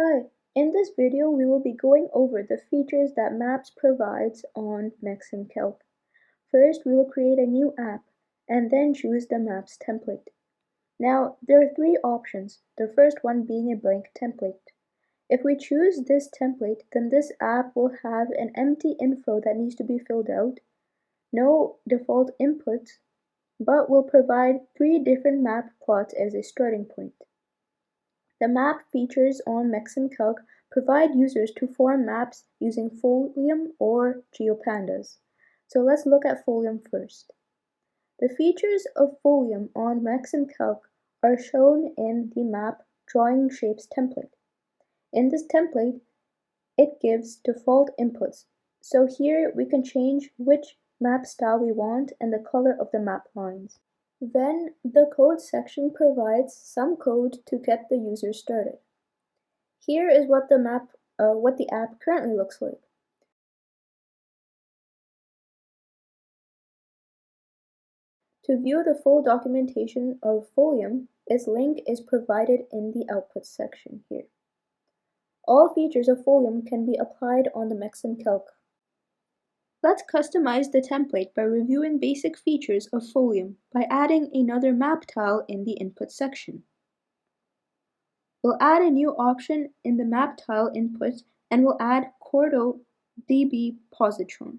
Hi, in this video we will be going over the features that Maps provides on Maximcalc. First, we will create a new app and then choose the Maps template. Now, there are three options, the first one being a blank template. If we choose this template, then this app will have an empty info that needs to be filled out, no default inputs, but will provide three different map plots as a starting point. The map features on Maximcalc provide users to form maps using Folium or GeoPandas. So let's look at Folium first. The features of Folium on Maximcalc are shown in the map Drawing Shapes template. In this template, it gives default inputs. So here we can change which map style we want and the color of the map lines. Then the code section provides some code to get the user started. Here is what the app currently looks like. To view the full documentation of Folium, its link is provided in the output section here. All features of Folium can be applied on the Maximcalc. Let's customize the template by reviewing basic features of Folium by adding another map tile in the input section. We'll add a new option in the map tile input and we'll add CordoDB positron.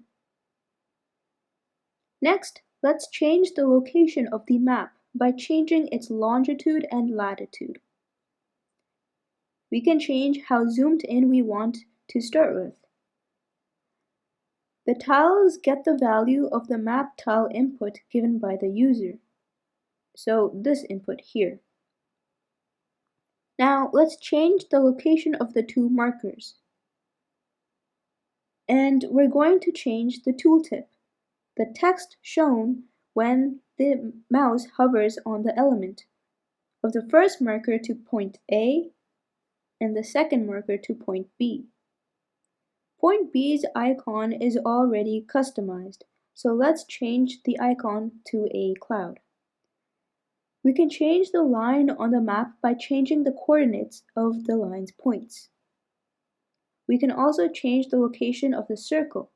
Next, let's change the location of the map by changing its longitude and latitude. We can change how zoomed in we want to start with. The tiles get the value of the map tile input given by the user, so this input here. Now let's change the location of the two markers. And we're going to change the tooltip, the text shown when the mouse hovers on the element, of the first marker to point A and the second marker to point B. Point B's icon is already customized, so let's change the icon to a cloud. We can change the line on the map by changing the coordinates of the line's points. We can also change the location of the circle,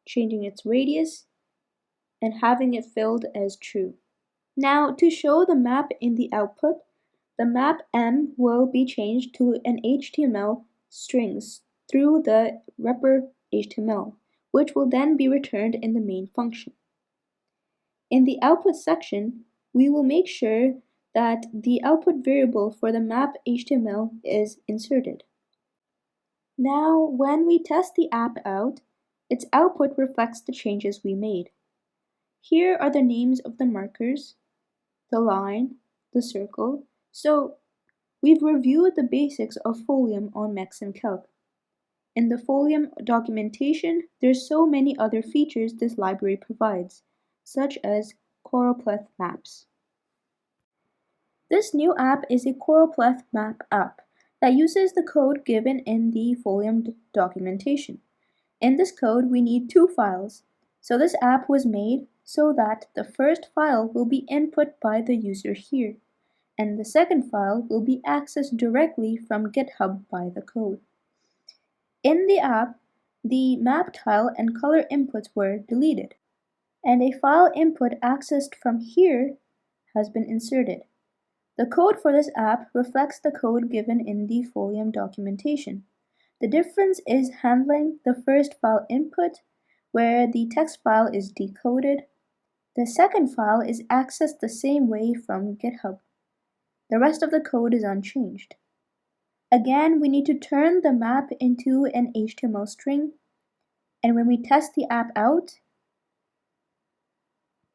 changing its radius and having it filled as true. Now, to show the map in the output, the map M will be changed to an HTML strings through the repr HTML, which will then be returned in the main function. In the output section, we will make sure that the output variable for the map HTML is inserted. Now, when we test the app out, its output reflects the changes we made. Here are the names of the markers, the line, the circle. So we've reviewed the basics of Folium on Maximcalc. In the Folium documentation, there's so many other features this library provides, such as Choropleth maps. This new app is a Choropleth map app that uses the code given in the Folium documentation. In this code, we need two files. So this app was made so that the first file will be input by the user here, and the second file will be accessed directly from GitHub by the code. In the app, the map tile and color inputs were deleted, and a file input accessed from here has been inserted. The code for this app reflects the code given in the Folium documentation. The difference is handling the first file input, where the text file is decoded. The second file is accessed the same way from GitHub. The rest of the code is unchanged. Again, we need to turn the map into an HTML string, and when we test the app out,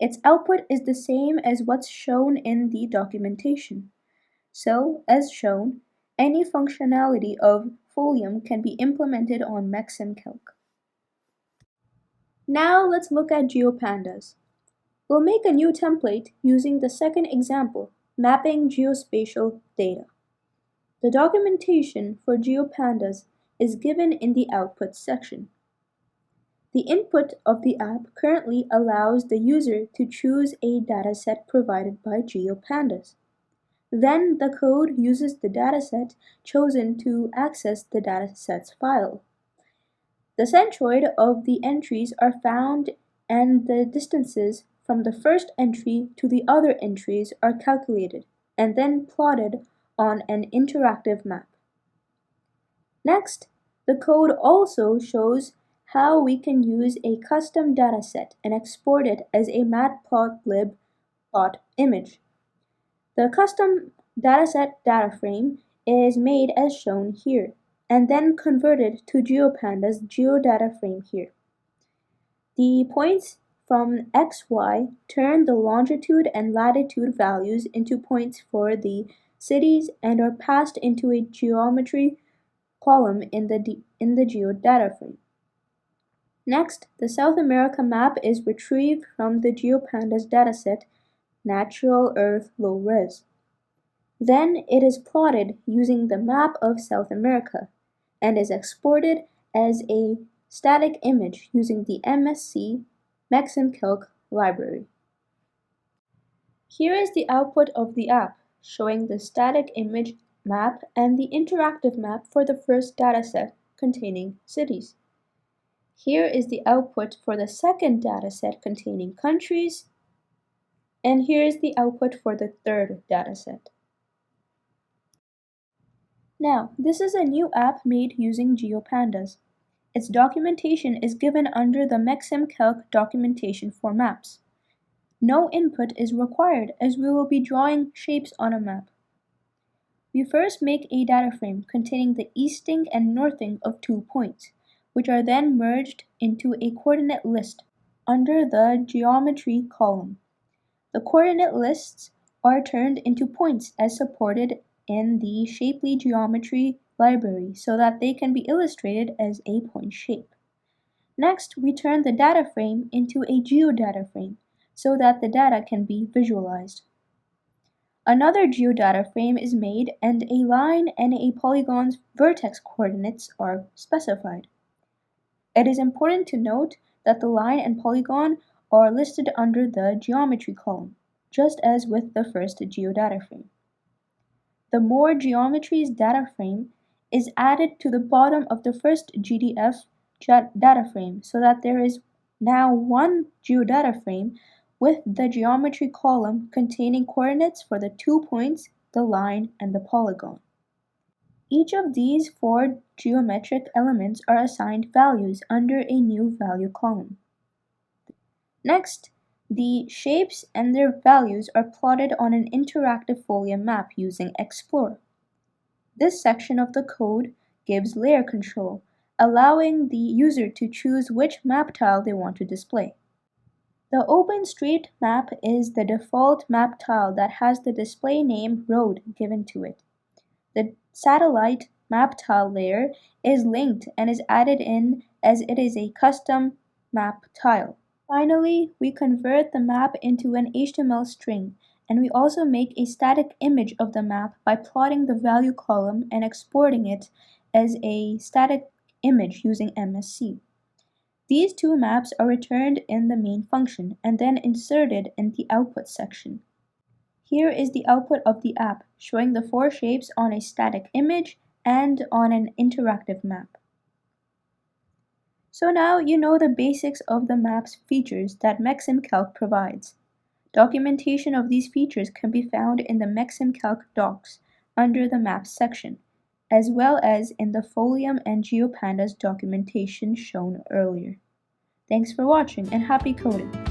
its output is the same as what's shown in the documentation. So, as shown, any functionality of Folium can be implemented on Maximcalc. Now let's look at GeoPandas. We'll make a new template using the second example, mapping geospatial data. The documentation for GeoPandas is given in the output section. The input of the app currently allows the user to choose a dataset provided by GeoPandas. Then the code uses the dataset chosen to access the dataset's file. The centroid of the entries are found and the distances from the first entry to the other entries are calculated and then plotted on an interactive map. Next, the code also shows how we can use a custom dataset and export it as a matplotlib plot image. The custom dataset data frame is made as shown here, and then converted to GeoPanda's geodata frame here. The points from XY turn the longitude and latitude values into points for the cities and are passed into a geometry column in the geodata frame. Next, the South America map is retrieved from the GeoPandas dataset Natural Earth Low Res. Then it is plotted using the map of South America and is exported as a static image using the MSC Maximcalc library. Here is the output of the app, showing the static image map and the interactive map for the first dataset containing cities. Here is the output for the second dataset containing countries, and here is the output for the third dataset. Now, this is a new app made using GeoPandas. Its documentation is given under the Maximcalc documentation for maps. No input is required as we will be drawing shapes on a map. We first make a data frame containing the easting and northing of 2 points, which are then merged into a coordinate list under the geometry column. The coordinate lists are turned into points as supported in the Shapely Geometry library so that they can be illustrated as a point shape. Next, we turn the data frame into a geodata frame so that the data can be visualized. Another geodata frame is made and a line and a polygon's vertex coordinates are specified. It is important to note that the line and polygon are listed under the geometry column, just as with the first geodata frame. The more geometries data frame is added to the bottom of the first GDF data frame so that there is now one geodata frame with the geometry column containing coordinates for the 2 points, the line, and the polygon. Each of these 4 geometric elements are assigned values under a new value column. Next, the shapes and their values are plotted on an interactive Folia map using Explore. This section of the code gives layer control, allowing the user to choose which map tile they want to display. The OpenStreetMap is the default map tile that has the display name road given to it. The satellite map tile layer is linked and is added in as it is a custom map tile. Finally, we convert the map into an HTML string, and we also make a static image of the map by plotting the value column and exporting it as a static image using MSC. These 2 maps are returned in the main function and then inserted in the output section. Here is the output of the app, showing the 4 shapes on a static image and on an interactive map. So now you know the basics of the map's features that Maximcalc provides. Documentation of these features can be found in the Maximcalc docs under the Maps section, as well as in the Folium and GeoPandas documentation shown earlier. Thanks for watching and happy coding!